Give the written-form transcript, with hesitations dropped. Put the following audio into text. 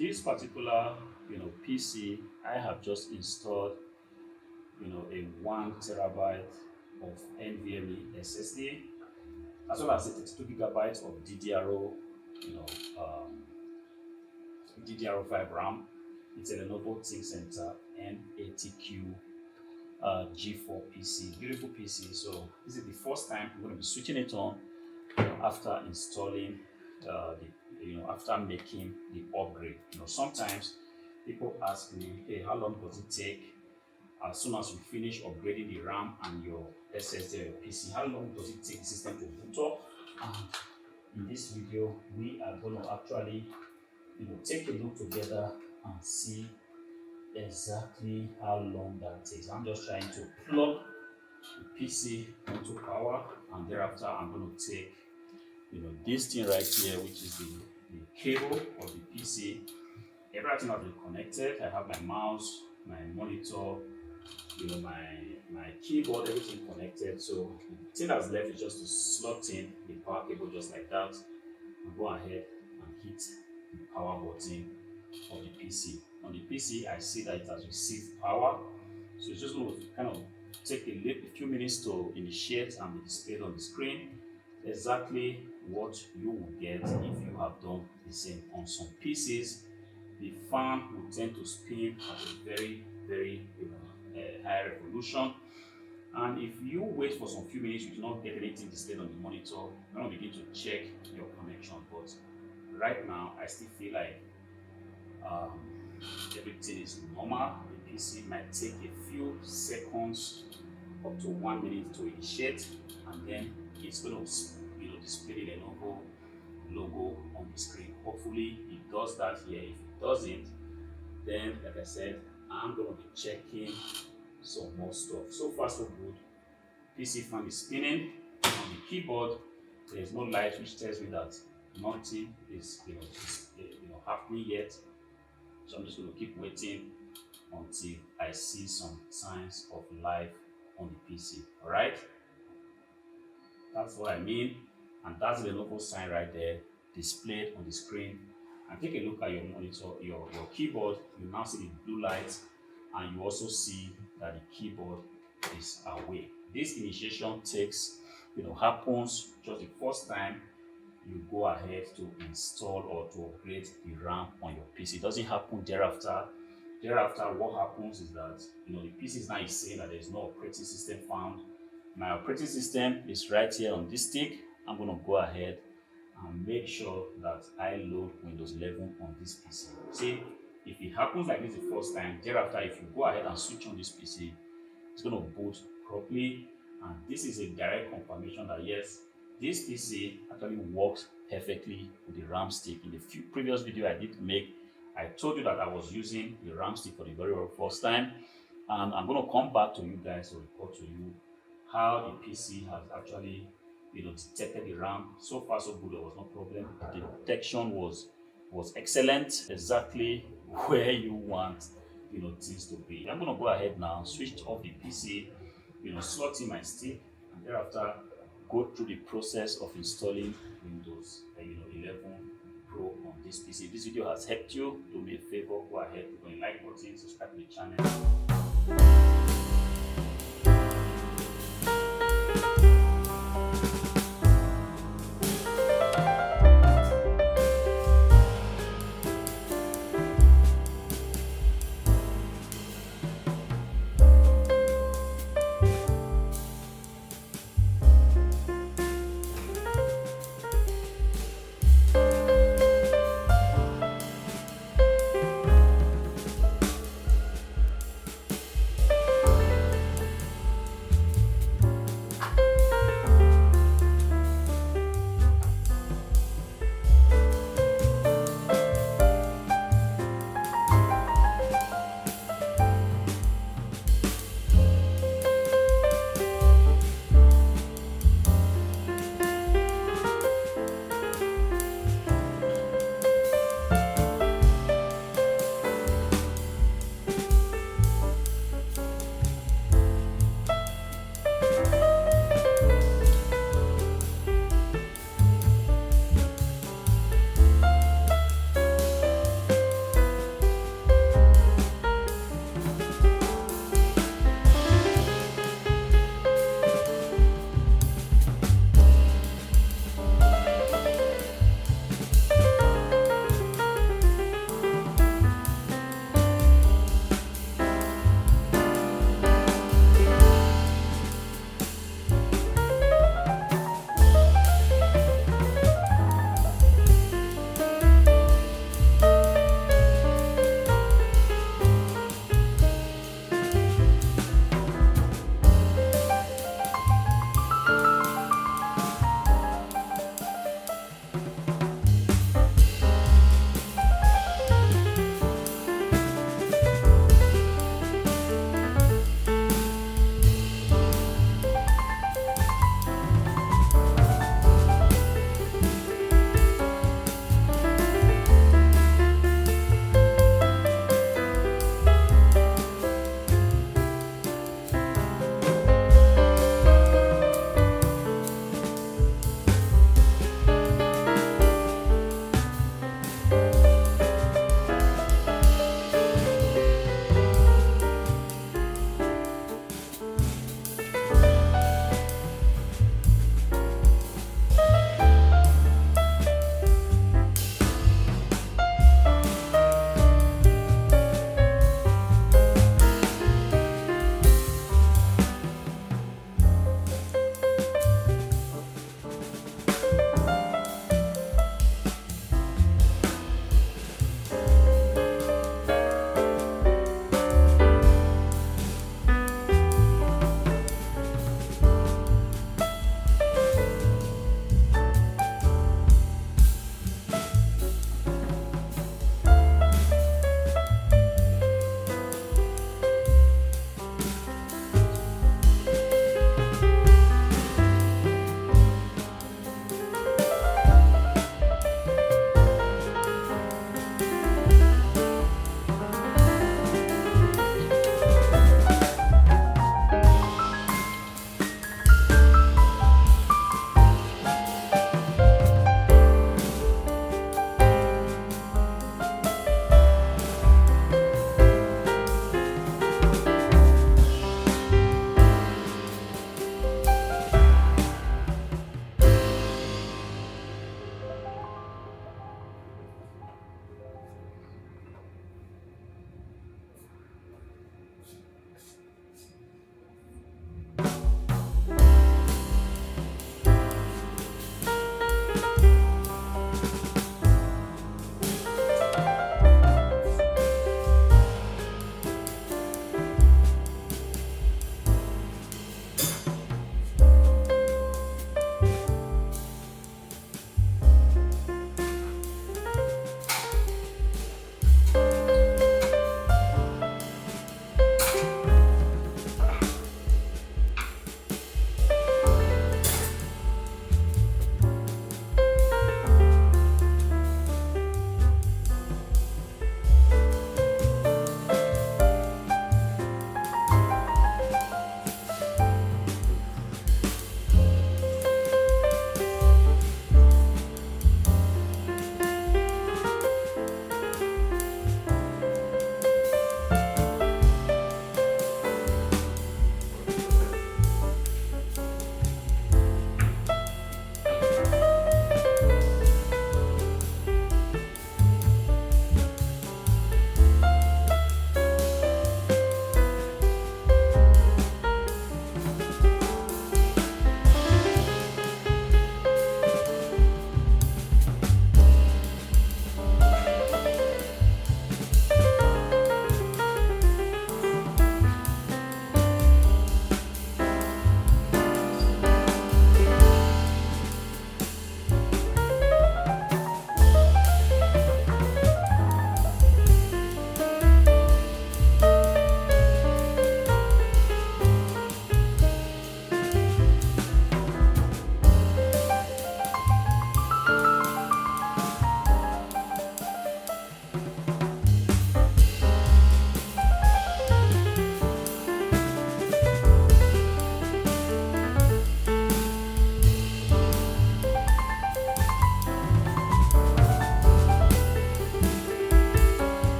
this particular PC, I have just installed a 1 terabyte of NVMe SSD, as well as a 32 gigabytes of DDR0, you know, um, DDR5 RAM. It's a Lenovo ThinkCentre N80Q G4 PC, beautiful PC. So this is the first time I'm going to be switching it on after installing after making the upgrade. Sometimes people ask me, hey, how long does it take as soon as you finish upgrading the RAM and your SSD or your PC? How long does it take the system to boot up? And in this video, we are going to actually take a look together and see exactly how long that takes. I'm just trying to plug the PC into power, and thereafter I'm going to take this thing right here, which is the cable of the PC. Everything has been connected. I have my mouse, my monitor, my keyboard, everything connected. So the thing that's left is just to slot in the power cable just like that, and go ahead and hit the power button of the PC. On the PC, I see that it has received power, so it's just going to kind of take a few minutes to initiate and be displayed on the screen. Exactly what you will get if you have done the same. On some PCs, the fan will tend to spin at a very, very high resolution, and if you wait for some few minutes, you do not get anything displayed on the monitor, you're going to begin to check your connection. But right now, I still feel like everything is normal. The PC might take a few seconds up to 1 minute to initiate, and then it's going to display the Lenovo logo on the screen. Hopefully it does that here. If it doesn't, then like I said, I'm going to be checking some more stuff. So far so good. PC fan is spinning. On the keyboard, there is no light, which tells me that nothing is happening yet. So I'm just going to keep waiting until I see some signs of life on the PC. All right, that's what I mean, and that's the Lenovo sign right there displayed on the screen. And take a look at your monitor, your keyboard. You now see the blue light, and you also see that the keyboard is away. This initiation happens just the first time you go ahead to install or to upgrade the RAM on your PC. It doesn't happen thereafter. Thereafter, what happens is that the PC is now saying that there is no operating system found. My operating system is right here on this stick. I'm going to go ahead and make sure that I load Windows 11 on this PC. See, if it happens like this the first time, thereafter, if you go ahead and switch on this PC, it's going to boot properly. And this is a direct confirmation that yes, this PC actually works perfectly with the RAM stick. In the previous video I did make, I told you that I was using the RAM stick for the very first time, and I'm going to come back to you guys to report to you how the PC has actually detected the RAM. So far so good, there was no problem. The detection was excellent, exactly where you want things to be. I'm going to go ahead now, switch off the PC, slot in my stick, and thereafter go through the process of installing Windows 11 Pro on this PC. If this video has helped you, do me a favor, go ahead, click on the like button, subscribe to the channel.